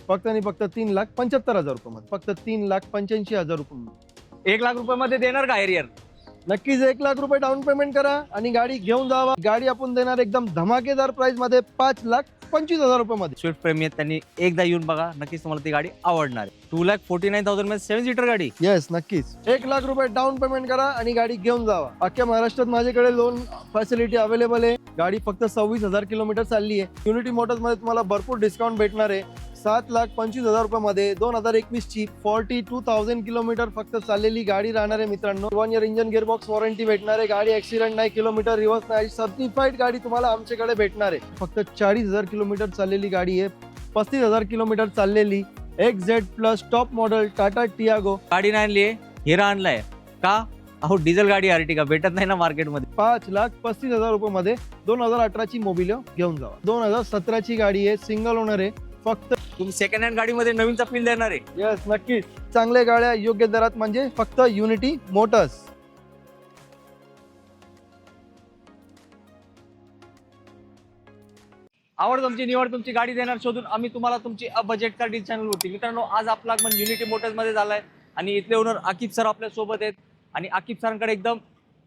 फक्त आणि फक्त 3,75,000 रुपयामध्ये, फक्त 3,85,000 रुपये. 1 लाख रुपयामध्ये देणार का एरियर? नक्कीच 1 लाख रुपये डाऊन पेमेंट करा आणि गाडी घेऊन जावा. गाडी आपण देणार एकदम धमाकेदार प्राइस मध्ये 5,25,000 रुपयामध्ये. स्विफ्ट प्रेमी आहेत, त्यांनी एकदा येऊन बघा, नक्कीच तुम्हाला ती गाडी आवडणार आहे. 2,49,000 मध्ये 7 सीटर गाडी. येस नक्कीच 1 लाख रुपये डाऊन पेमेंट करा आणि गाडी घेऊन जावा. अख्ख्या महाराष्ट्रात माझ्याकडे लोन फॅसिलिटी अवेलेबल आहे. गाडी फक्त 26,000 किलोमीटर चालली आहे. युनिटी मोटर्स मध्ये तुम्हाला भरपूर डिस्काउंट भेटणार आहे. 7,25,000 रुपयामध्ये 2021 ची 42,000 किलोमीटर फक्त चाललेली गाडी राहणार आहे मित्रांनो. 1 इयर इंजन गिअरबॉक्स वॉरंटी भेटणार आहे. गाडी ऍक्सिडेंट नाही, किलोमीटर रिव्हर्स नाही, सर्टिफाईड गाडी तुम्हाला आमच्याकडे भेटणार आहे. फक्त 40,000 किलोमीटर चाललेली गाडी आहे. 35,000 किलोमीटर चाललेली XZ plus top model Tata Tiago गाडी नाही आणली, हिरा आणलाय का? अहो डिझेल गाडी अर्टिगा भेटत नाही ना मार्केटमध्ये. 5,35,000 रुपयामध्ये 2018 ची मोबिलिओ घेऊन जावा. 2017 ची गाडी आहे, सिंगल ओनर आहे. फक्त तुम्ही सेकंड हँड गाडीमध्ये नवीनचा फील देणार आहे. येस नक्कीच चांगल्या गाड्या योग्य दरात म्हणजे फक्त युनिटी मोटर्स. आवड तुमची, निवड तुमची, गाडी देणार शोधून आम्ही तुम्हाला तुमची बजेट कार डी चॅनल होती. मित्रांनो, आज आपला आगमन युनिटी मोटर्स मध्ये झालाय आणि इथले ओनर आकिब सर आपल्या सोबत आहेत आणि आकिब सरांकडे एकदम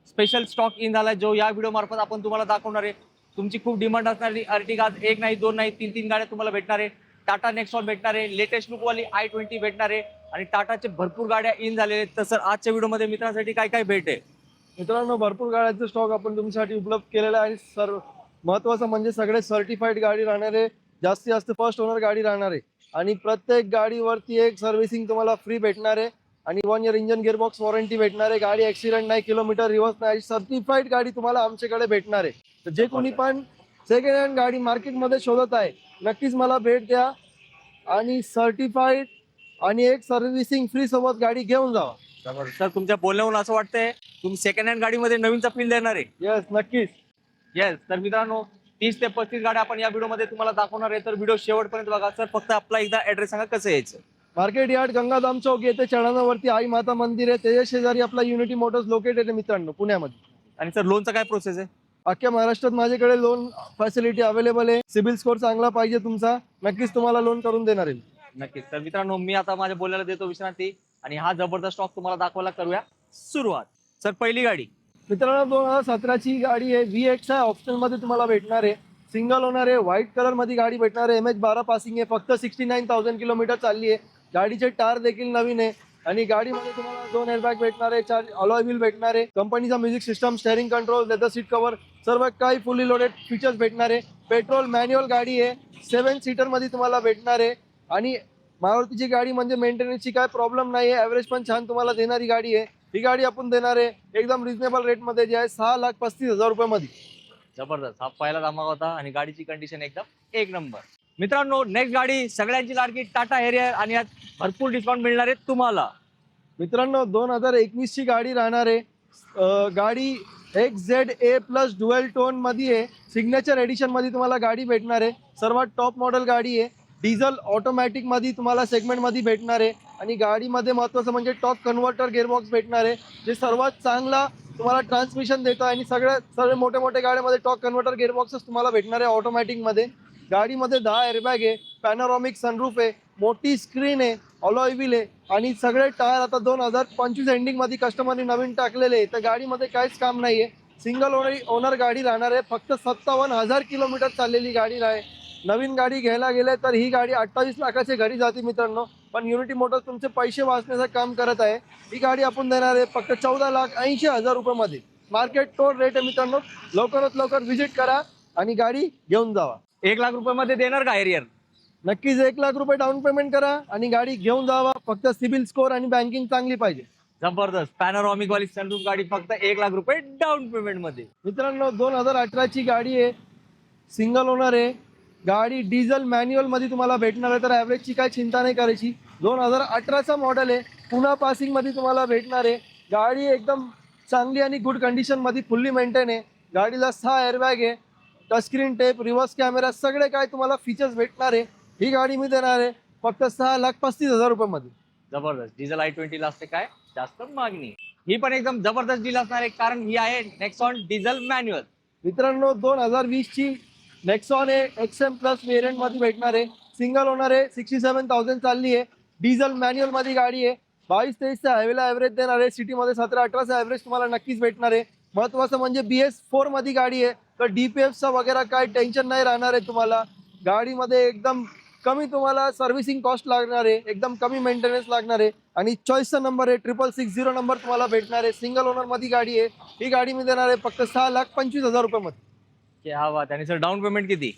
स्पेशल स्टॉक इन झालाय, जो या व्हिडिओ मार्फत आपण तुम्हाला दाखवणार आहे. तुमची खूप डिमांड असणारी अर्टिगा, एक नाही, दोन नाही, तीन गाड्या तुम्हाला भेटणार आहे. टाटा नेक्सॉन भेटणार आहे, लेटेस्ट लुक वाली i20 भेटणार आहे आणि टाटाचे भरपूर गाड्या इन झालेले आहेत. तर सर आजच्या व्हिडिओमध्ये मित्रांसाठी काय काय भेट आहे? मित्रांनो, भरपूर गाड्यांचा स्टॉक आपण तुमच्यासाठी उपलब्ध केलेला आहे. सर्व महत्वाचं म्हणजे सगळे सर्टिफाईड गाडी राहणार आहे. जास्तीत जास्त फर्स्ट ओनर गाडी राहणार आहे आणि प्रत्येक गाडीवरती एक सर्व्हिसिंग तुम्हाला फ्री भेटणार आहे आणि 1 इयर इंजन गिअरबॉक्स वॉरंटी भेटणार आहे. गाडी ऍक्सिडेंट नाही, किलोमीटर रिव्हर्स नाही, सर्टिफाईड गाडी तुम्हाला आमच्याकडे भेटणार आहे. तर जे कोणी पण सेकंड हँड गाडी मार्केटमध्ये शोधत आहे, नक्कीच मला भेट द्या आणि सर्टिफाईड आणि एक सर्व्हिसिंग फ्री सोबत गाडी घेऊन जावा. सर, तुमच्या बोलण्यावरून असं वाटतंय तुम्ही सेकंड हँड गाडीमध्ये नवीनचा फील देणार आहे. येस नक्कीच. येस. तर मित्रांनो, 30 ते 35 गाड्या आपण या व्हिडिओमध्ये तुम्हाला दाखवणार आहे. तर व्हिडिओ शेवटपर्यंत बघा. सर, फक्त आपला एकदा ऍड्रेस सांगा, कसं यायचं? मार्केट यार्ड, गंगाधाम चौक येथे चढाणावरती आई माता मंदिर आहे. त्याच्या शेजारी आपला युनिटी मोटर्स लोकेटेड आहे मित्रांनो, पुण्यामध्ये. आणि सर, लोनचा काय प्रोसेस आहे? अख्ख्या महाराष्ट्रात माझ्याकडे लोन फॅसिलिटी अवेलेबल आहे. सिबिल स्कोर चांगला पाहिजे तुमचा, नक्कीच तुम्हाला लोन करून देणार आहे. नक्कीच. तर मित्रांनो, मी आता माझ्या बोलण्याला देतो विश्रांती आणि हा जबरदस्त स्टॉक तुम्हाला दाखवायला करूया सुरुवात. सर, पहिली गाडी मित्रांनो 2017 ची गाडी आहे. VX आहे, ऑप्शनल मध्ये तुम्हाला भेटणार आहे. सिंगल ओनर आहे, व्हाईट कलर मध्ये गाडी भेटणार आहे. MH12 पासिंग आहे. फक्त 69,000 किलोमीटर चालली आहे. गाडीचे टायर देखील नवीन आहे आणि गाडीमध्ये तुम्हाला 2 एअरबॅग भेटणार आहे, 4 अलॉय व्हील भेटणार आहे. कंपनीचा music system, steering control, leather seat cover, सर्व काही फुली लोडेड फीचर्स भेटणार आहे. पेट्रोल मॅन्युअल गाडी आहे. 7 सीटर मध्ये तुम्हाला भेटणार आहे आणि मारुतीची गाडी म्हणजे मेंटेनन्सची काय प्रॉब्लेम नाही आहे. ॲव्हरेज पण छान तुम्हाला देणारी गाडी आहे. ही गाडी आपण देणार आहे एकदम रिजनेबल रेट मध्ये, जे आहे 6,35,000 रुपयामध्ये. जबरदस्त. हा पहिला धमाका होता आणि गाडीची कंडिशन एकदम एक नंबर. मित्रांनो, नेक्स्ट गाडी सगळ्यांची लाडकी टाटा हेरियर आणि यात भरपूर डिस्काउंट मिळणार आहे तुम्हाला. मित्रांनो 2021 ची गाडी राहणार आहे. गाडी XZA प्लस ड्युअल टोन मध्ये आहे. सिग्नेचर एडिशन मध्ये तुम्हाला गाडी भेटणार आहे. सर्वात टॉप मॉडेल गाडी आहे. डिझेल ऑटोमॅटिक मध्ये तुम्हाला सेगमेंट मध्ये भेटणार आहे आणि गाडीमध्ये महत्वाचं म्हणजे टॉप कन्व्हर्टर गिअरबॉक्स भेटणार आहे, जे सर्वात चांगला तुम्हाला ट्रान्समिशन देतं आणि सर्व मोठ्या गाड्यामध्ये टॉप कन्व्हर्टर गिअरबॉक्सच तुम्हाला भेटणार आहे ऑटोमॅटिक मध्ये. गाडीमध्ये 10 एअरबॅग आहे, पॅनोरॉमिक सनरूफ आहे, मोठी स्क्रीन आहे, अलॉय व्हील आहे आणि सगळे टायर आता 2025 एंडिंग मध्ये कस्टमरने नवीन टाकलेले आहे. तर गाडीमध्ये काहीच काम नाहीये. सिंगल ओनर गाडी राहणार आहे. फक्त 57,000 किलोमीटर चाललेली गाडी आहे. नवीन गाडी घ्यायला गेले तर ही गाडी 28 लाखाच्या घरी जाते मित्रांनो, पण युनिटी मोटर्स तुमचे पैसे वाचण्याचं काम करत आहे. ही गाडी आपण देणार आहे फक्त 14,80,000 रुपयामध्ये. मार्केट टोल रेट आहे मित्रांनो. लवकरात लवकर व्हिजिट करा आणि गाडी घेऊन जावा. 1 लाख रुपयामध्ये देणार का एरियर? नक्कीच 1 लाख रुपये डाऊन पेमेंट करा आणि गाडी घेऊन जावा. फक्त सिबिल स्कोर आणि बँकिंग चांगली पाहिजे. जबरदस्त. पॅनोरॉमिक वाली सनरूफ गाडी फक्त 1 लाख रुपये डाऊन पेमेंट मध्ये. मित्रांनो 2018 ची गाडी आहे, सिंगल ओनर आहे. गाडी डिझेल मॅन्युअल मध्ये तुम्हाला भेटणार आहे. तर ॲव्हरेजची काय चिंता नाही करायची. 2018चा मॉडेल आहे, पुन्हा पासिंग मध्ये तुम्हाला भेटणार आहे. गाडी एकदम चांगली आणि गुड कंडिशन मध्ये फुल्ली मेंटेन आहे. गाडीला 6 एअरबॅग आहे, टचस्क्रीन टेप, रिव्हर्स कॅमेरा, सगळे काय तुम्हाला फीचर्स भेटणार आहे. ही गाडी मी देणार आहे फक्त 6,35,000 रुपयामध्ये. जबरदस्त. डिझेल i20 ला असते काय जास्त मागणी. ही पण एकदम जबरदस्त डील असणार आहे, कारण ही आहे नेक्सॉन डिझेल मॅन्युअल. मित्रांनो 2020 ची नेक्सॉन XM प्लस वेरियंट मध्ये भेटणार आहे. सिंगल ओनर आहे, 67,000 चालली आहे. डिझेल मॅन्युअल मध्ये गाडी आहे. 22-23चा हायवेला ॲव्हरेज देणार आहे. सिटीमध्ये 17-18चा ॲव्हरेज तुम्हाला नक्कीच भेटणार आहे. महत्वाचं म्हणजे BS4 मध्ये गाडी आहे, तर DPFचा वगैरे काय टेन्शन नाही राहणार आहे तुम्हाला. गाडीमध्ये एकदम कमी तुम्हाला सर्व्हिसिंग कॉस्ट लागणार आहे, एकदम कमी मेंटेनन्स लागणार आहे. आणि चॉईसचा नंबर आहे 6660 नंबर तुम्हाला भेटणार आहे. सिंगल ओनर मध्ये गाडी आहे. ही गाडी मी देणार आहे फक्त 6,25,000 रुपयामध्ये. क्या बात. आणि सर डाऊन पेमेंट किती?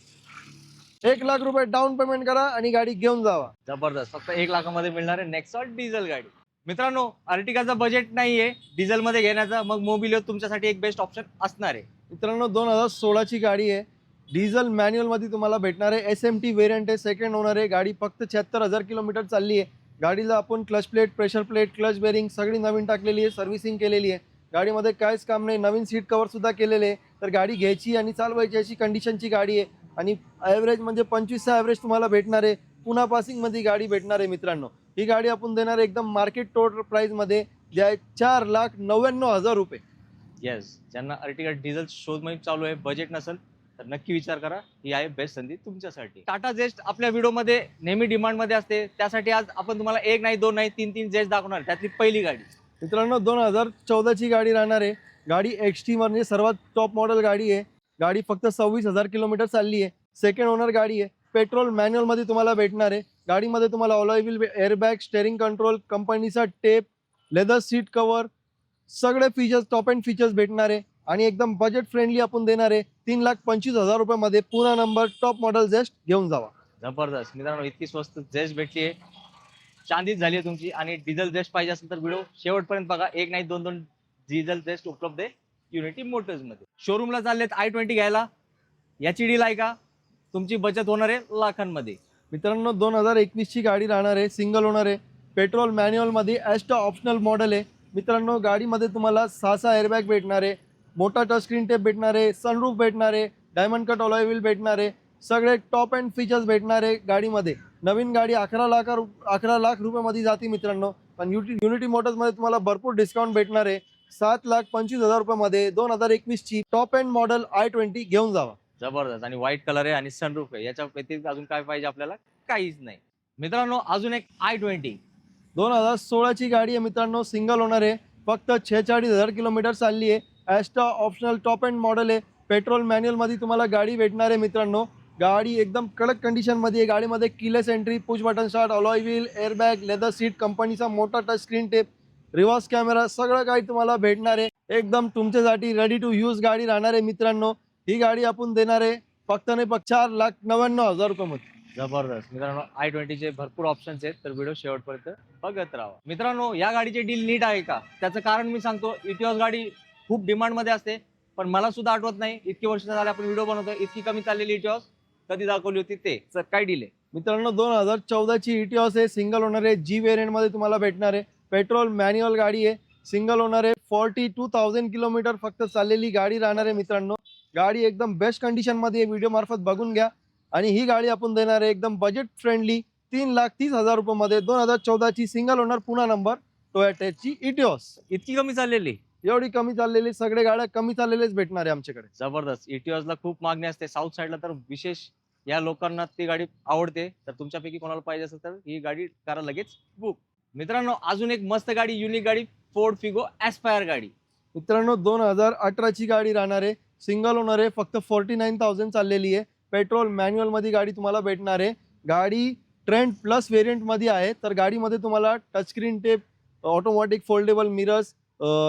1,00,000 रुपये डाऊन पेमेंट करा आणि गाडी घेऊन जावा. जबरदस्त. फक्त 1 लाखामध्ये मिळणार आहे नेक्सॉन डिझेल गाडी. मित्रांनो, अर्टिगाचं बजेट नाहीये डिझेल मध्ये घेण्याचं, मग मोबिलिओ तुमच्यासाठी एक बेस्ट ऑप्शन असणार आहे. मित्रांनो 2016ची गाडी आहे. डिझेल मॅन्युअल मध्ये तुम्हाला भेटणार आहे. SMT व्हेरियंट आहे, सेकंड ओनर आहे. गाडी फक्त 76,000 किलोमीटर चालली आहे. गाडीला आपण clutch plate, pressure plate, clutch bearing सगळी नवीन टाकलेली आहे, सर्व्हिसिंग केलेली आहे. गाडीमध्ये काहीच काम नाही, नवीन सीट कव्हर सुद्धा केलेले आहे. तर गाडी घ्यायची आणि चालवायची अशी कंडिशनची गाडी आहे. आणि ॲव्हरेज म्हणजे 25चा ॲव्हरेज तुम्हाला भेटणार आहे. पुन्हा पासिंगमध्ये गाडी भेटणार आहे. मित्रांनो ही गाडी आपण देणार आहे एकदम मार्केट टोटल प्राईसमध्ये, जे आहे 4,99,000 रुपये. येस, ज्यांना अर्टिगा डिझेल शोध मोहीम चालू आहे, बजेट नसेल तर नक्की विचार करा. ही आहे बेस्ट संधी तुमच्यासाठी. टाटा जेस्ट आपल्या व्हिडिओमध्ये नेहमी डिमांडमध्ये असते, त्यासाठी आज आपण तुम्हाला 1 नाही 2 नाही 3 जेस्ट दाखवणार. त्यातली पहिली गाडी मित्रांनो 2014ची गाडी राहणार आहे. गाडी XT म्हणजे सर्वात टॉप मॉडेल गाडी आहे. गाडी फक्त 26,000 किलोमीटर चालली आहे. सेकंड ओनर गाडी आहे. पेट्रोल मॅन्युअल मध्ये तुम्हाला भेटणार आहे. गाडीमध्ये तुम्हाला alloy wheel, airbag, steering control, कंपनीचा टेप, लेदर सीट कव्हर सगळे फीचर्स, टॉप एंड फीचर्स भेटणार आहे. आणि एकदम बजेट फ्रेंडली आपण देणार आहे. 3,25,000 रुपयामध्ये पूर्ण नंबर टॉप मॉडेल जेस्ट घेऊन जावा. जबरदस्त. मित्रांनो, इतकी स्वस्त जेस्ट भेटली आहे, चांदीच झाली आहे तुमची. आणि डिझेल जेस्ट पाहिजे असेल तर व्हिडिओ शेवटपर्यंत बघा. 1 नाही 2 डिझेल जेस्ट उपलब्ध आहे युनिटी मोटर्स मध्ये. शोरूमला चाललेत i20 घ्यायला. याची डील आहे का? तुमची बचत होणार आहे लाखांमध्ये. मित्रांनो 2021ची गाडी राहणार आहे. सिंगल ओनर आहे. पेट्रोल मॅन्युअल मध्ये ॲस्टा ऑप्शनल मॉडेल आहे. मित्रांनो गाडीमध्ये तुम्हाला 6 एअरबॅग भेटणार आहे, मोठा टच स्क्रीन टेप भेटणार आहे, सनरूफ भेटणार आहे, डायमंड कट अलॉय व्हील भेटणार आहे. सगळे टॉप अँड फीचर्स भेटणार आहे गाडीमध्ये. नवीन गाडी 11 लाख रुपयामध्ये जाते मित्रांनो. पण युनिटी मोटर्समध्ये तुम्हाला भरपूर डिस्काउंट भेटणार आहे. 7,25,000 रुपयामध्ये 2021ची टॉप एंड मॉडेल i20 घेऊन जावा. जबरदस्त. आणि व्हाईट कलर आहे आणि सनरूफ आहे. याच्या व्यतिरिक्त अजून काय पाहिजे आपल्याला? काहीच नाही. मित्रांनो अजून एक i20 2016ची गाडी आहे मित्रांनो. सिंगल ओनर आहे. फक्त 46,000 किलोमीटर चालली आहे. Asta optional top end model आहे. पेट्रोल मॅन्युअल मध्ये तुम्हाला गाडी भेटणार आहे मित्रांनो. गाडी एकदम कडक कंडिशन मध्ये आहे. गाडीमध्ये keyless entry, push button start, alloy wheel, airbag, leather seat, कंपनीचा मोठा touch screen tape, reverse camera सगळं काही तुम्हाला भेटणार आहे. एकदम तुमच्यासाठी रेडी टू यूज गाडी राहणार आहे मित्रांनो. ही गाडी आपण देणार आहे फक्त नाही 4,99,000 रुपयामध्ये. जबरदस्त. मित्रांनो i20 चे भरपूर ऑप्शन्स आहेत, तर व्हिडिओ शेवटपर्यंत बघत राहा. मित्रांनो या गाडीचे डील नीट आहे का? त्याचं कारण मी सांगतो. इटिओस गाडी खूप डिमांड मध्ये असते, पण मला सुद्धा आठवत नाही इतकी वर्ष झाले आपण व्हिडिओ बनवतोय, इतकी कमी चाललेली इटिओस कधी दाखवली होती ते. सर काय डील आहे? मित्रांनो 2014ची इटिओस आहे. सिंगल ओनर आहे. G व्हेरियंट मध्ये तुम्हाला भेटणार आहे. पेट्रोल मॅन्युअल गाडी आहे. सिंगल ओनर आहे. 42,000 किलोमीटर फक्त चाललेली गाडी राहणार आहे मित्रांनो. गाडी एकदम बेस्ट कंडिशन मध्ये आहे. व्हिडिओ मार्फत बघून घ्या. आणि ही गाडी आपण देणार आहे एकदम बजेट फ्रेंडली 3,30,000 रुपयामध्ये. 2014ची सिंगल ओनर पुन्हा नंबर टोयोटाची इटिओस. इतकी कमी चाललेली? एवढी कमी चाललेली, सगळे गाड्या कमी चाललेलेच भेटणार आहे आमच्याकडे. जबरदस्त. इटिओसला खूप मागणी असते साऊथ साईडला, तर विशेष या लोकांना ती गाडी आवडते. तर तुमच्यापैकी कोणाला पाहिजे असेल तर ही गाडी करा लगेच बुक. मित्रांनो अजून एक मस्त गाडी, युनिक गाडी, फोर्ड फिगो ॲस्पायर गाडी. मित्रांनो 2018ची गाडी राहणार आहे. सिंगल ओनर आहे. फक्त 49,000 चाललेली आहे. पेट्रोल मॅन्युअल मध्ये गाडी तुम्हाला भेटणार आहे. गाडी ट्रेंड प्लस व्हेरियंट मध्ये आहे. तर गाडीमध्ये तुम्हाला touch screen tape, automatic foldable mirrors,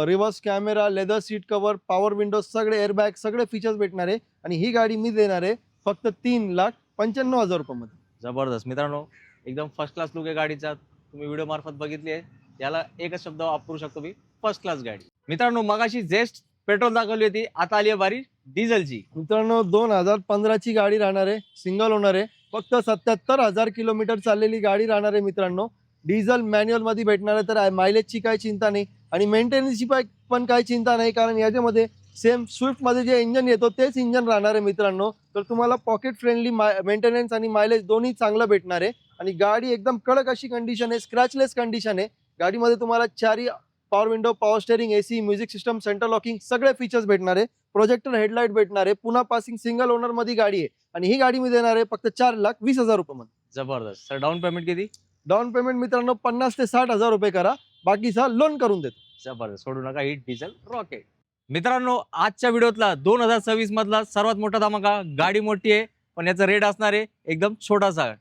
reverse camera, leather seat cover, power Windows, सगळे एअरबॅग, सगळे फीचर्स भेटणार आहे. आणि ही गाडी मी देणार आहे फक्त 3,95,000 रुपयामध्ये. जबरदस्त. मित्रांनो एकदम फर्स्ट क्लास लुक आहे गाडीचा. तुम्ही व्हिडिओ मार्फत बघितली आहे. याला एकच शब्द वापरू शकतो मी, फर्स्ट क्लास गाडी. मित्रांनो मगाशी जेस्ट पेट्रोल दाखवली होती, आता आली आहे बारी डिझेलची. मित्रांनो 2015ची गाडी राहणार आहे. सिंगल ओनर आहे. फक्त 77,000 किलोमीटर चाललेली गाडी राहणार आहे मित्रांनो. डिझेल मॅन्युअल मध्ये भेटणार आहे. तर मायलेजची काही चिंता नाही आणि मेंटेनन्सची पण काही चिंता नाही, कारण याच्यामध्ये सेम स्विफ्टमध्ये जे इंजन येतो तेच इंजन राहणार आहे मित्रांनो. तर तुम्हाला पॉकेट फ्रेंडली मेंटेनन्स आणि मायलेज दोन्ही चांगलं भेटणार आहे. आणि गाडी एकदम कडक अशी कंडिशन आहे, स्क्रॅचलेस कंडिशन आहे. गाडीमध्ये तुम्हाला 4 power window, power steering, AC, music system, centre locking सगळे फीचर्स भेटणार आहे. प्रोजेक्टर हेडलाइट भेटणार आहे. पुन्हा पासिंग सिंगल ओनर मध्ये गाडी आहे. आणि ही गाडी मी देणार आहे फक्त 4,20,000 रुपयामध्ये. जबरदस्त सर. डाऊन पेमेंट किती? डाऊन पेमेंट मित्रांनो 50 ते 60 हजार रुपये करा, बाकीचा लोन करून देतो. जबरदस्त. सोडू नका ही डिझेल रॉकेट. मित्रांनो, आजच्या व्हिडिओतला 2026 मधला सर्वात मोठा धमाका. गाडी मोठी आहे पण याचा रेट असणार आहे एकदम छोटासा.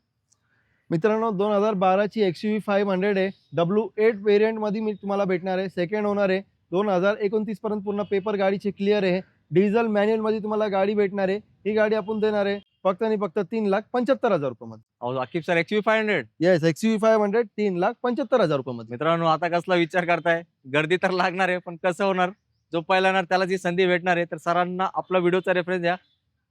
मित्रांनो 2012ची XUV 500 आहे, W8 व्हेरियंट मध्ये मी तुम्हाला भेटणार आहे. सेकंड ओनर आहे. 2029 पर्यंत पूर्ण पेपर गाडीचे क्लिअर आहे. डिझेल मॅन्युअल मध्ये तुम्हाला गाडी भेटणार आहे. ही गाडी आपण देणार आहे फक्त आणि फक्त 3,75,000 रुपये मध्ये. अहो Aqib sir, XUV 500. Yes, XUV 500 3,75,000 रुपये मध्ये. मित्रांनो, आता कसला विचार करताय? गर्दी तर लागणार आहे पण कसं होणार? जो पहिला येणार त्याला जी संधी भेटणार आहे. तर सरांना आपला व्हिडिओचा रेफरन्स द्या.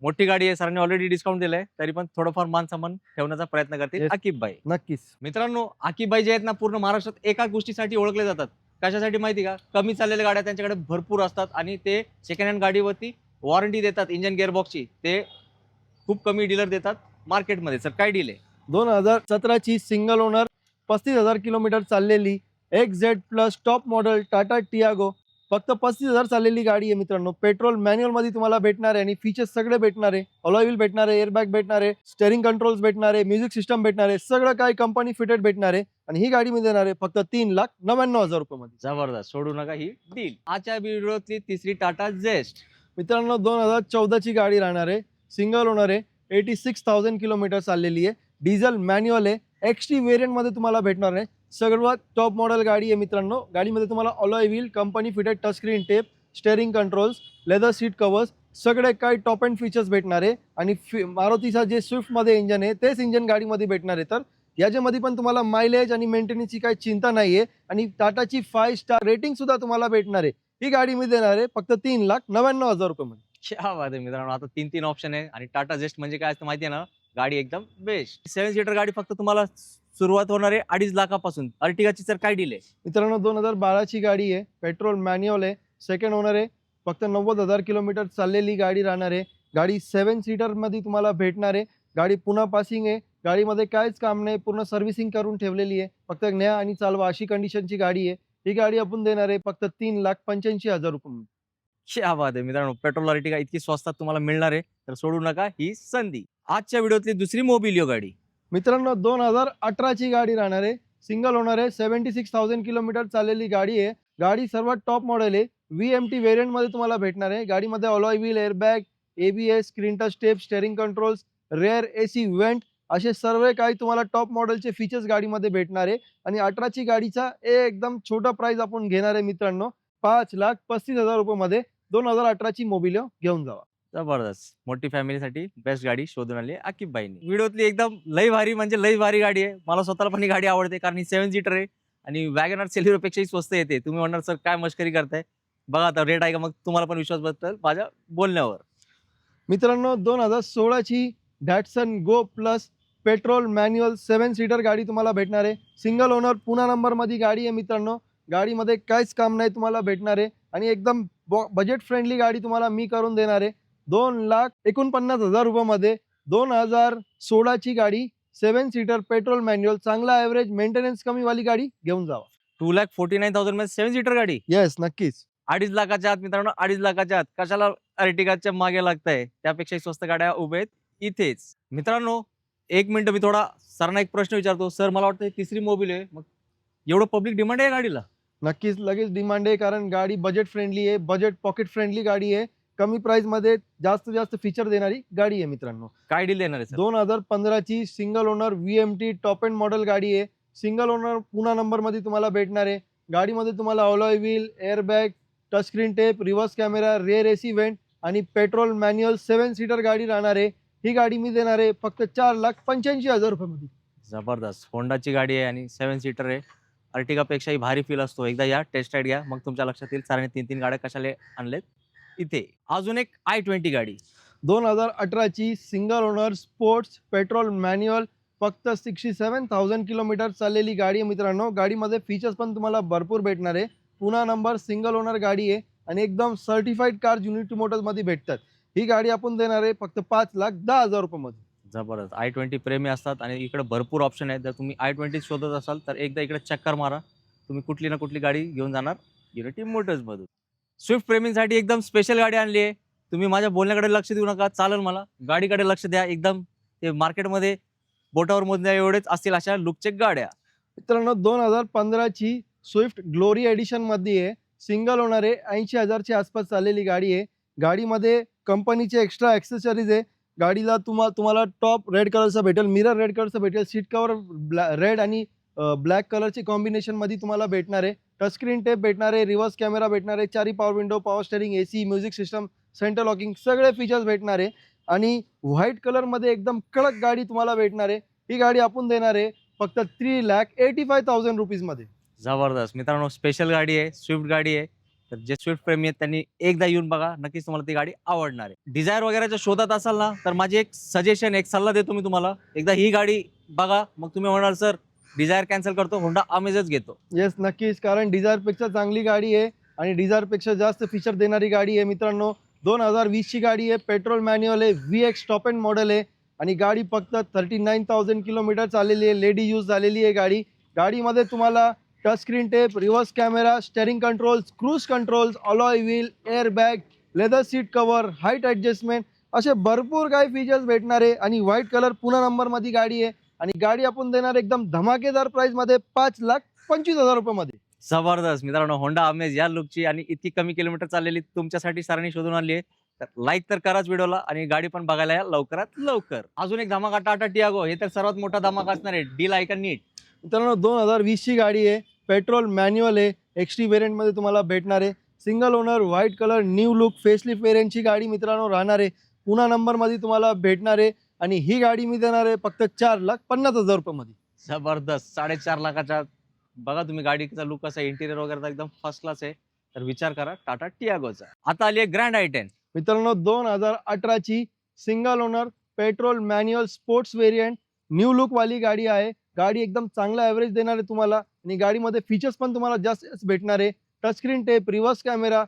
मोठी गाडी आहे, सरांनी ऑलरेडी डिस्काउंट दिलाय, तरी पण थोडंफार मान सन्मान ठेवण्याचा प्रयत्न करतील Yes. आकिब भाई. नक्कीच. मित्रांनो, आकिब भाई जे आहेत ना, पूर्ण महाराष्ट्रात एका गोष्टीसाठी ओळखले जातात. कशासाठी माहिती का? कमी चाललेल्या गाड्या त्यांच्याकडे भरपूर असतात आणि ते सेकंड हँड गाडीवरती वॉरंटी देतात इंजन गिअरबॉक्सची. ते खूप कमी डीलर देतात मार्केटमध्ये. सर काय डील आहे? 2017ची सिंगल ओनर 35,000 किलोमीटर चाललेली XZ plus top model Tata Tiago, फक्त 35,000 चाललेली गाडी आहे मित्रांनो. पेट्रोल मॅन्युअल मध्ये तुम्हाला भेटणार आहे आणि फीचर्स सगळे भेटणार आहे. अलॉय व्हील भेटणार आहे, एअरबॅग भेटणार आहे, स्टेअरिंग कंट्रोल्स भेटणार आहे, म्युझिक सिस्टम भेटणार आहे, सगळं काही कंपनी फिटेड भेटणार आहे. आणि ही गाडी मी देणार आहे फक्त 3,99,000 रुपये मध्ये. जबरदस्त. सोडू नका ही डील. आजच्या व्हिडिओतली तिसरी टाटा जेस्ट. मित्रांनो 2014ची गाडी राहणार आहे. सिंगल ओनर आहे. 86,000 किलोमीटर चाललेली आहे. डिझेल मॅन्युअल आहे. XT व्हेरियंट मध्ये तुम्हाला भेटणार आहे. सर्वात टॉप मॉडेल गाडी आहे मित्रांनो. गाडीमध्ये तुम्हाला alloy wheel, company fitted touch screen tape, steering controls, leather seat covers, सगळे काही टॉप अँड फीचर्स भेटणार आहे. आणि मारुतीचा जे स्विफ्ट मध्ये इंजन आहे तेच इंजन गाडीमध्ये भेटणार आहे. तर याच्यामध्ये पण तुम्हाला मायलेज आणि मेंटेनन्सची काही चिंता नाहीये आणि टाटाची 5 स्टार रेटिंग सुद्धा तुम्हाला भेटणार आहे. ही गाडी मी देणार आहे फक्त 3,99,000 रुपये मध्ये. क्या बात आहे मित्रांनो. आता 3 ऑप्शन आहे आणि टाटा जेस्ट म्हणजे काय असतं माहिती आहे ना? गाडी एकदम बेस्ट. 7 सीटर गाडी फक्त तुम्हाला सुरुवात होणार आहे 2.5 लाखापासून. अर्टिगाची सर काय डील आहे? मित्रांनो 2012ची गाडी आहे. पेट्रोल मॅन्युअल आहे. सेकंड ओनर आहे. फक्त 90,000 किलोमीटर चाललेली गाडी राहणार आहे. गाडी 7 सीटर मध्ये तुम्हाला भेटणार आहे. गाडी पुन्हा पासिंग आहे. गाडीमध्ये काहीच काम नाही, पूर्ण सर्व्हिसिंग करून ठेवलेली आहे. फक्त न्या आणि चालवा अशी कंडिशनची गाडी आहे. ही गाडी आपण देणार आहे फक्त 3,85,000 रुपये. क्या बात आहे मित्रांनो. पेट्रोल अर्टिगा इतकी स्वस्तात तुम्हाला मिळणार आहे, तर सोडू नका ही संधी. आजच्या व्हिडिओतली दुसरी मोबिलिओ गाडी. मित्रांनो 2018ची गाडी राहणार आहे. सिंगल ओनर आहे. 76,000 किलोमीटर चाललेली गाडी आहे. गाडी सर्वात टॉप मॉडेल आहे. VMT व्हेरियंट मध्ये तुम्हाला भेटणार आहे. गाडीमध्ये alloy wheel, airbag, ABS, screen touch tape, steering controls, rear AC vent असे सर्व काही तुम्हाला टॉप मॉडेलचे फीचर्स गाडीमध्ये भेटणार आहे. आणि 18ची गाडीचा एकदम छोटा प्राइस आपण घेणार आहे मित्रांनो 5,35,000 रुपये मध्ये. 2018ची मोबिलिओ घेऊन जावा. जबरदस्त. मोठी फॅमिलीसाठी बेस्ट गाडी शोधून आली आकिब भाईनी. व्हिडिओतली एकदम लई भारी म्हणजे लई भारी गाडी आहे. मला स्वतःला पण ही गाडी आवडते कारण ही 7 सीटर आहे आणि वॅगनर सेल्युरो पेक्षाही स्वस्त येते. तुम्ही म्हणणार सर काय मस्करी करताय? बघा आता रेट आहे का, मग तुम्हाला पण विश्वास बसतो माझ्या बोलण्यावर. मित्रांनो 2016ची डॅटसन गो प्लस पेट्रोल मॅन्युअल 7 सीटर गाडी तुम्हाला भेटणार आहे. सिंगल ओनर पुणा नंबर मध्ये गाडी आहे मित्रांनो. गाडीमध्ये काहीच काम नाही तुम्हाला भेटणार आहे आणि एकदम बजेट फ्रेंडली गाडी तुम्हाला मी करून देणार आहे 2,49,000 रुपये मध्ये. 2016ची गाडी 7 सीटर पेट्रोल मॅन्युअल, चांगला ॲव्हरेज, मेंटेनन्स कमी वाली गाडी घेऊन जावा. 2,49,000 मध्ये 7 सीटर गाडी. येस, नक्कीच. 2.5 लाखाच्या आत मित्रांनो. 2.5 लाखाच्या आत कशाला अर्टिगाच्या मागे लागताय? त्यापेक्षा स्वस्त गाड्या उभे आहेत इथेच. मित्रांनो 1 मिनिट, मी थोडा सरांना एक प्रश्न विचारतो. सर मला वाटतं तिसरी मोबिल आहे, मग एवढं पब्लिक डिमांड आहे या गाडीला? नक्कीच लगेच डिमांड आहे कारण गाडी बजेट फ्रेंडली आहे. बजेट पॉकेट फ्रेंडली गाडी आहे. कमी प्राइस मध्ये जास्तीत जास्त फीचर देणारी गाडी आहे मित्रांनो. काय डील देणार आहे सर? 2015ची single owner VMT top end model गाडी आहे. सिंगल ओनर पुणा नंबर मध्ये तुम्हाला भेटणार आहे. गाडीमध्ये तुम्हाला alloy wheel, airbag, touch screen tape, reverse camera, rare AC vent आणि पेट्रोल मॅन्युअल 7 सीटर गाडी राहणार आहे. ही गाडी मी देणार आहे फक्त 4,85,000 रुपये मध्ये. जबरदस्त. होंडाची गाडी आहे आणि 7 सीटर आहे. अर्टिगा पेक्षाही भारी फील असतो. एकदा या टेस्ट राईड घ्या, मग तुमच्या लक्षात येईल सरांनी 3 गाड्या कशाला आणलेत इथे. अजून एक i20 गाडी. 2018ची single owner sports petrol manual फक्त 67,000 किलोमीटर चाललेली गाडी आहे मित्रांनो. गाडीमध्ये फीचर्स पण तुम्हाला भरपूर भेटणार आहे. पुणा नंबर सिंगल ओनर गाडी आहे आणि एकदम सर्टिफाईड कार युनिटी मोटर्स मध्ये भेटतात. ही गाडी आपण देणार आहे फक्त 5,10,000 रुपये मध्ये. जबरदस्त. i20 प्रेमी असतात आणि इकडे भरपूर ऑप्शन आहेत. जर तुम्ही i20 शोधत असाल तर एकदा इकडे चक्कर मारा. तुम्ही कुठली ना कुठली गाडी घेऊन जाणार युनिटी मोटर्स मधून. स्विफ्ट प्रेमींसाठी एकदम स्पेशल गाडी आणली आहे. तुम्ही माझ्या बोलण्याकडे लक्ष देऊ नका, चालेल मला. गाडीकडे लक्ष द्या. एकदम ते मार्केटमध्ये बोटावर मोजण्या एवढेच असतील अशा लुकचे गाड्या. मित्रांनो 2015ची स्विफ्ट ग्लोरी एडिशन मध्ये आहे. सिंगल ओनर आहे. 80,000च्या आसपास चाललेली गाडी आहे. गाडीमध्ये कंपनीचे एक्स्ट्रा ॲक्सेसरीज आहे. गाडीला तुम्हाला टॉप रेड कलरचा भेटेल, मिरर रेड कलरचा भेटेल, सीट कव्हर रेड आणि ब्लॅक कलरचे कॉम्बिनेशनमध्ये तुम्हाला भेटणार आहे. टच स्क्रीन टेप भेटणार आहे, रिव्हर्स कॅमेरा भेटणार आहे, 4 power window, power steering, AC, music system, centre locking सगळे फीचर्स भेटणार आहे. आणि व्हाईट कलरमध्ये एकदम कडक गाडी तुम्हाला भेटणार आहे. ही गाडी आपण देणार आहे फक्त 3,85,000 रुपीजमध्ये. जबरदस्त मित्रांनो, स्पेशल गाडी आहे, स्विफ्ट गाडी आहे. तर जे स्विफ्ट प्रेमी आहेत त्यांनी एकदा येऊन बघा, नक्कीच तुम्हाला ती गाडी आवडणार आहे. डिझायर वगैरेच्या शोधात असाल ना, तर माझी एक सजेशन, एक सल्ला देतो मी तुम्हाला. एकदा ही गाडी बघा, मग तुम्ही म्हणाल सर डिझायर कॅन्सल करतो, होंडा अमेजच घेतो. येस, नक्कीच. कारण डिझायरपेक्षा चांगली गाडी आहे आणि डिझायरपेक्षा जास्त फीचर देणारी गाडी आहे. मित्रांनो 2020ची गाडी आहे. पेट्रोल मॅन्युअल आहे. VX टॉप एंड मॉडेल आहे आणि गाडी फक्त 39,000 किलोमीटर चाललेली आहे. लेडी यूज झालेली आहे गाडी. गाडीमध्ये तुम्हाला touch screen tape, reverse camera, steering controls, cruise controls, alloy wheel, air bag, leather seat cover, height adjustment असे भरपूर काही फीचर्स भेटणार आहे. आणि व्हाईट कलर पुन्हा नंबरमध्ये गाडी आहे आणि गाडी आपण देणार एकदम धमाकेदार प्राइसमध्ये 5,25,000 रुपयामध्ये. जबरदस्त मित्रांनो, होंडा अमेज या लुकची आणि इतकी कमी किलोमीटर चाललेली तुमच्यासाठी सरांनी शोधून आणली आहे. तर लाईक तर कराच व्हिडिओला आणि गाडी पण बघायला या लवकरात लवकर. अजून एक धमाका टाटा टियागो, हे तर सर्वात मोठा धमाका असणार आहे. डील ऐका नीट. मित्रांनो 2020ची गाडी आहे. पेट्रोल मॅन्युअल आहे. एक्सटी व्हेरियंटमध्ये तुम्हाला भेटणार आहे. Single owner, white colour, new look, facelift व्हेरियंटची गाडी मित्रांनो राहणार आहे. पुन्हा नंबरमध्ये तुम्हाला भेटणार आहे आणि ही गाडी मी देणार आहे फक्त 4,50,000 रुपयामध्ये. जबरदस्त 4.5 लाखाच्या बघा तुम्ही गाडीचा लुक कसा, इंटिरियर वगैरे एकदम फर्स्ट क्लास आहे. तर विचार करा टाटा टियागोचा. आता आली आहे ग्रँड i10. मित्रांनो 2018ची single owner, petrol manual, sports variant, new look वाली गाडी आहे. गाडी एकदम चांगला ॲव्हरेज देणार आहे तुम्हाला आणि गाडीमध्ये फीचर्स पण तुम्हाला जास्त भेटणार आहे. Touch screen tape, reverse camera,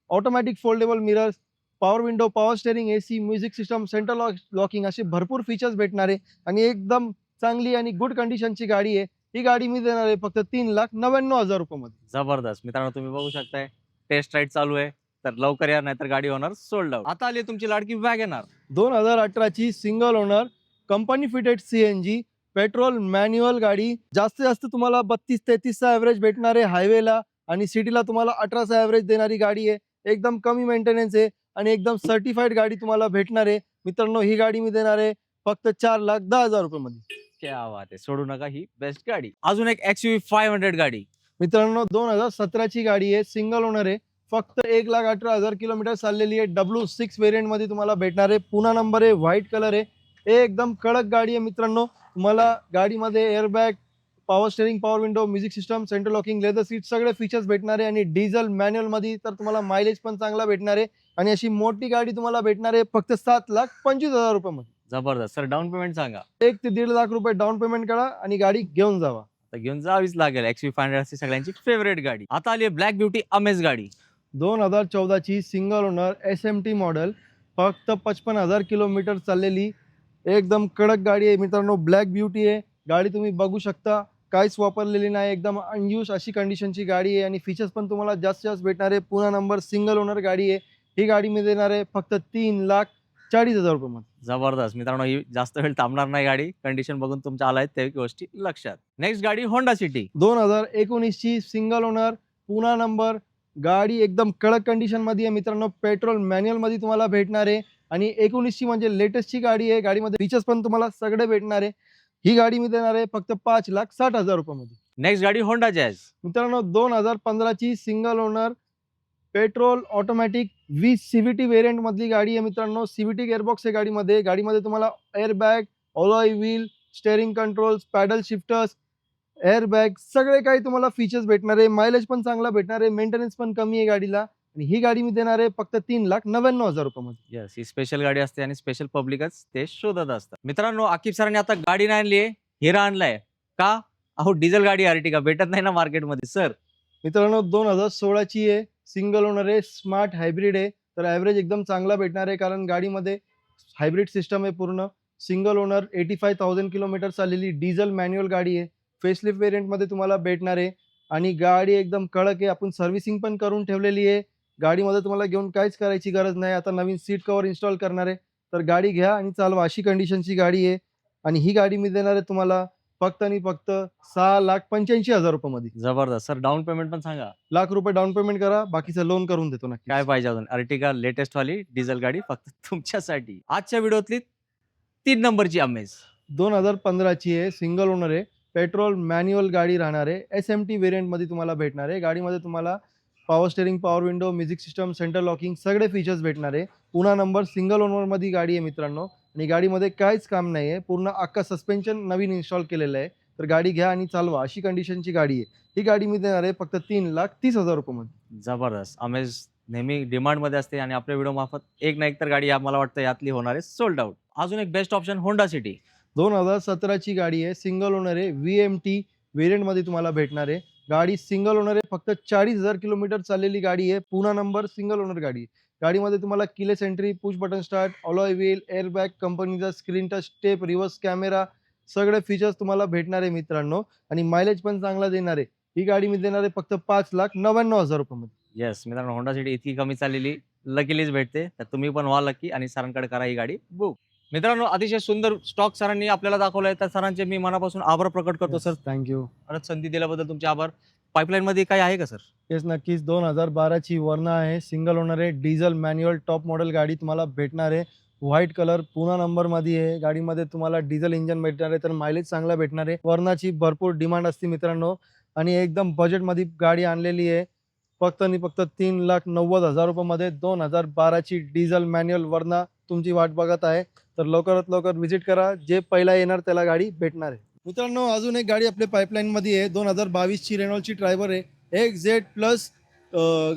automatic foldable mirrors, power window, power steering, AC, music system, centre locking असे भरपूर फीचर्स भेटणार आहे आणि एकदम चांगली आणि गुड कंडिशनची गाडी आहे. ही गाडी मी देणार आहे फक्त 3,99,000 रुपयामध्ये. जबरदस्त मित्रांनो, तुम्ही बघू शकताय टेस्ट राईड चालू आहे. तर लवकर या, नाहीतर गाडी होणार सोल्ड आउट. आता आली तुमची लाडकी वॅगनआर. 2018ची single owner, company fitted CNG, petrol manual गाडी. जास्तीत जास्त तुम्हाला 32-33चा ॲव्हरेज भेटणार आहे हायवेला आणि सिटीला तुम्हाला 18चा ॲव्हरेज देणारी गाडी आहे. एकदम कमी मेंटेनन्स आहे आणि एकदम सर्टिफाईड गाडी तुम्हाला भेटणार आहे. मित्रांनो ही गाडी मी देणार आहे फक्त 4,10,000 रुपयामध्ये. क्या बात आहे, सोडू नका ही बेस्ट गाडी. अजून एक XUV 500 गाडी. मित्रांनो 2017ची गाडी आहे. सिंगल ओनर आहे. फक्त 1,18,000 किलोमीटर चाललेली आहे. W6 व्हेरियंटमध्ये तुम्हाला भेटणार आहे. पुन्हा नंबर आहे, व्हाईट कलर आहे. एकदम कडक गाडी आहे मित्रांनो. तुम्हाला गाडीमध्ये airbag, power steering, power window, music system, centre locking, leather seat सगळे फीचर्स भेटणार आहे आणि डिझेल मॅन्युअलमध्ये तर तुम्हाला मायलेज पण चांगला भेटणार आहे आणि अशी मोठी गाडी तुम्हाला भेटणार आहे फक्त 7,25,000 रुपयामध्ये. जबरदस्त. सर डाऊन पेमेंट सांगा. 1 ते 1.5 लाख रुपये डाऊन पेमेंट करा आणि गाडी घेऊन जावा. आता घेऊन जावीच लागेल. XUV 500 असते सगळ्यांची फेवरेट गाडी. आता आली ब्लॅक ब्युटी अमेज गाडी. 2014ची सिंगल ओनर, SMT मॉडेल, फक्त 55,000 किलोमीटर चाललेली एकदम कडक गाडी आहे मित्रांनो. ब्लॅक ब्युटी आहे गाडी, तुम्ही बघू शकता. काहीच वापरलेली नाही, एकदम अनयूज अशी कंडिशनची गाडी आहे आणि फीचर्स पण तुम्हाला जास्त भेटणार आहे. पुन्हा नंबर, सिंगल ओनर गाडी आहे. ही गाडी मी देणार आहे फक्त 3,40,000 रुपयामध्ये. जबरदस्त मित्रांनो, ही जास्त वेळ थांबणार नाही गाडी. कंडिशन बघून तुमच्या आलाय त्या गोष्टी लक्षात. नेक्स्ट गाडी होंडा सिटी. 2019ची सिंगल ओनर, पुन्हा नंबर गाडी एकदम कडक कंडिशन मध्ये आहे मित्रांनो. पेट्रोल मॅन्युअल मध्ये तुम्हाला भेटणार आहे आणि 19ची म्हणजे लेटेस्टची गाडी आहे. गाडीमध्ये फीचर्स पण तुम्हाला सगळे भेटणार आहे. ही गाडी मी देणार आहे फक्त 5,60,000 रुपयामध्ये. नेक्स्ट गाडी होंडा जॅझ. मित्रांनो 2015ची single owner, petrol automatic, 20 CVT variant मधली गाडी आहे मित्रांनो. CVT गेअरबॉक्स आहे गाडीमध्ये. गाडीमध्ये तुम्हाला airbag, alloy wheel, steering controls, paddle shifters, airbag सगळे काही तुम्हाला फीचर्स भेटणार आहे. मायलेज पण चांगला भेटणार आहे. मेंटेनन्स पण कमी आहे गाडीला आणि ही गाडी मी देणार आहे फक्त 3,99,000 रुपयामध्ये. यस, ही स्पेशल गाडी असते आणि स्पेशल पब्लिकच ते शोधत असतात. मित्रांनो आकिब सरांनी आता गाडी नाही आणली आहे, हिरा आणलाय. का? अहो डिझेल गाडी अर्टिगा भेटत नाही ना मार्केटमध्ये सर. मित्रांनो 2016ची आहे. सिंगल ओनर आहे. स्मार्ट हायब्रिड आहे. तर ॲव्हरेज एकदम चांगला भेटणार आहे कारण गाडीमध्ये हायब्रिड सिस्टम आहे पूर्ण. सिंगल ओनर, 85,000 किलोमीटर चाललेली डिझेल मॅन्युअल गाडी आहे. फेसलिफ्ट व्हेरियंटमध्ये तुम्हाला भेटणार आहे आणि गाडी एकदम कडक आहे. आपण सर्व्हिसिंग पण करून ठेवलेली आहे. गाडीमध्ये तुम्हाला घेऊन काहीच करायची गरज नाही. आता नवीन सीट कव्हर इन्स्टॉल करणार आहे. तर गाडी घ्या आणि चालवा, अशी कंडिशनची गाडी आहे आणि ही गाडी मी देणार आहे तुम्हाला फक्त आणि फक्त 6,85,000 रुपयामध्ये. जबरदस्त सर. डाऊन पेमेंट पण सांगा. ₹1,00,000 डाऊन पेमेंट करा, बाकीचं लोन करून देतो नक्की. काय पाहिजे अजून? अर्टिगा लेटेस्ट वाली डिझेल गाडी फक्त तुमच्यासाठी. आजच्या व्हिडिओतली 3 नंबरची अमेज. 2015ची आहे, सिंगल ओनर आहे, पेट्रोल मॅन्युअल गाडी राहणार आहे, SMT व्हेरियंटमध्ये तुम्हाला भेटणार आहे. गाडीमध्ये तुम्हाला power steering, power window, music system, central locking सगळे फीचर्स भेटणार आहे. पुन्हा नंबर सिंगल ओनरमध्ये गाडी आहे मित्रांनो आणि गाडीमध्ये काहीच काम नाही आहे. पूर्ण अख्खा सस्पेन्शन नवीन इन्स्टॉल केलेलं आहे. तर गाडी घ्या आणि चालवा अशी कंडिशनची गाडी आहे. ही गाडी मी देणार आहे फक्त 3,30,000 रुपयामध्ये. जबरदस्त. अमेज नेहमी डिमांडमध्ये असते आणि आपल्या व्हिडिओ मार्फत एक ना एक तर गाडी मला वाटतं यातली होणार आहे सोल्ड आउट. अजून एक बेस्ट ऑप्शन होंडा सिटी. 2017ची गाडी आहे, सिंगल ओनर आहे, VMT व्हेरियंटमध्ये तुम्हाला भेटणार आहे. गाडी सिंगल ओनर आहे, फक्त 40,000 किलोमीटर चाललेली गाडी आहे. पुन्हा नंबर सिंगल ओनर गाडी आहे. गाडीमध्ये तुम्हाला keyless entry, push button start, alloy wheel, airbag, कंपनीचा screen touch step, reverse camera सगळे फीचर्स तुम्हाला भेटणार आहे मित्रांनो आणि मायलेज पण चांगला देणार आहे. ही गाडी मी देणार आहे फक्त 5,99,000 रुपयामध्ये. येस मित्रांनो, होंडा सिटी इतकी कमी चाललेली लकीलीच भेटते. तर तुम्ही पण व्हा लकी आणि सरांकडे करा ही गाडी बुक. मित्रांनो, अतिशय सुंदर स्टॉक सरांनी आपल्याला दाखवलाय. तर सरांचे मी मनापासून आभार प्रकट करतो सर. थँक्यू. परत संधी दिल्याबद्दल तुमचे आभार. पाईपलाईन मध्ये काय आहे का सर? येस नक्कीच. 2012ची वर्ना आहे, सिंगल ओनर आहे, डिझेल मॅन्युअल टॉप मॉडेल गाडी तुम्हाला भेटणार आहे. व्हाईट कलर पुन्हा नंबरमध्ये आहे. गाडीमध्ये तुम्हाला डिझेल इंजन भेटणार आहे, तर मायलेज चांगला भेटणार आहे. वर्नाची भरपूर डिमांड असते मित्रांनो आणि एकदम बजेटमध्ये गाडी आणलेली आहे. फक्त आणि फक्त 3,90,000 रुपयामध्ये 2012ची डिझेल मॅन्युअल वर्ना तुमची वाट बघत आहे. तर लवकरात लवकर व्हिजिट करा. जे पहिला येणार त्याला गाडी भेटणार आहे. मित्रांनो, अजून एक गाडी आपल्या पाईपलाईनमध्ये आहे. 2022ची रेनॉल्टची ड्रायव्हर आहे. XZ प्लस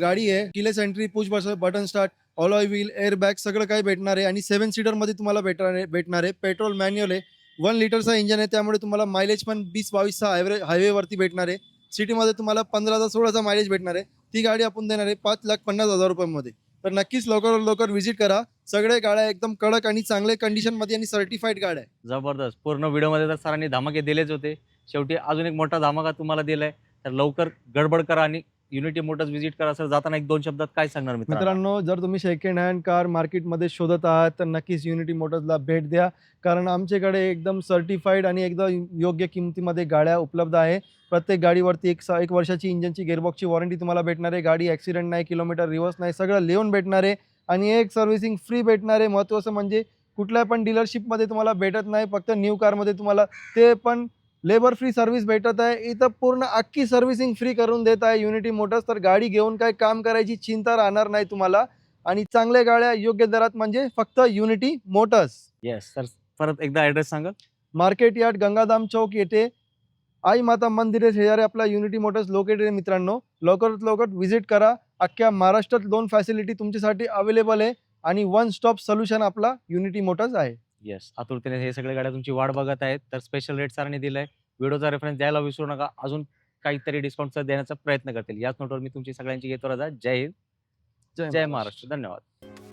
गाडी आहे. Keyless entry, push button start, alloy wheel, airbag सगळं काही भेटणार आहे आणि 7 सीटरमध्ये तुम्हाला भेटणार आहे. पेट्रोल मॅन्युअल आहे, 1 लिटरचा इंजन आहे, त्यामुळे तुम्हाला मायलेज पण 20-22चा हायवेवरती भेटणार आहे. सिटीमध्ये तुम्हाला 15-16चा मायलेज भेटणार आहे. ती गाडी आपण देणार आहे 5,50,000 रुपयामध्ये. तर नक्कीच लवकरात लवकर व्हिजिट करा. सगळे गाड्या एकदम कडक आणि चांगल्या कंडिशनमध्ये आणि सर्टिफाईड गाड्या आहे. जबरदस्त. पूर्ण व्हिडिओमध्ये तर सरांनी धमाके दिलेच होते. शेवटी अजून एक मोठा धमाका तुम्हाला दिलाय. तर लवकर गडबड करा आणि युनिटी मोटर्स व्हिजिट करा. सर, जाताना एक 2 शब्दात काय सांगणार मित्रांनो, जर तुम्ही सेकंड हँड कार मार्केटमध्ये शोधत आहात तर नक्कीच युनिटी मोटर्सला भेट द्या. कारण आमच्याकडे एकदम सर्टिफाईड आणि एकदम योग्य किमतीमध्ये गाड्या उपलब्ध आहे. प्रत्येक गाडीवरती एक वर्षाची इंजनची गेअरबॉक्सची वॉरंटी तुम्हाला भेटणार आहे. गाडी ॲक्सिडेंट नाही, किलोमीटर रिव्हर्स नाही, सगळं लिहून भेटणार आहे आणि एक सर्व्हिसिंग फ्री भेटणार आहे. महत्त्वाचं म्हणजे कुठल्या पण डीलरशिपमध्ये तुम्हाला भेटत नाही. फक्त न्यू कारमध्ये तुम्हाला ते पण लेबर फ्री सर्व्हिस भेटत आहे. इथं पूर्ण अख्खी सर्व्हिसिंग फ्री करून देत आहे युनिटी मोटर्स. तर गाडी घेऊन काय काम करायची चिंता राहणार नाही तुम्हाला आणि चांगल्या गाड्या योग्य दरात म्हणजे फक्त युनिटी मोटर्स. येस सर, परत एकदा ॲड्रेस सांगा. मार्केट यार्ड, गंगाधाम चौक येथे आई माता मंदिर शेजारी आपला युनिटी मोटर्स लोकेटेड आहे मित्रांनो. लवकरात लवकर व्हिजिट करा. अख्ख्या महाराष्ट्रात लोन फॅसिलिटी तुमच्यासाठी अवेलेबल आहे आणि वन स्टॉप सोल्युशन आपला युनिटी मोटर्स आहे. येस, आतुरतेने हे सगळे गाड्या तुमची वाट बघत आहेत. तर स्पेशल रेट सरांनी दिलाय. व्हिडिओचा रेफरन्स द्यायला विसरू नका. अजून काहीतरी डिस्काउंट देण्याचा प्रयत्न करतील. याच नोटवर मी तुमची सगळ्यांची घेतो रजा. जय हिंद, जय महाराष्ट्र. धन्यवाद.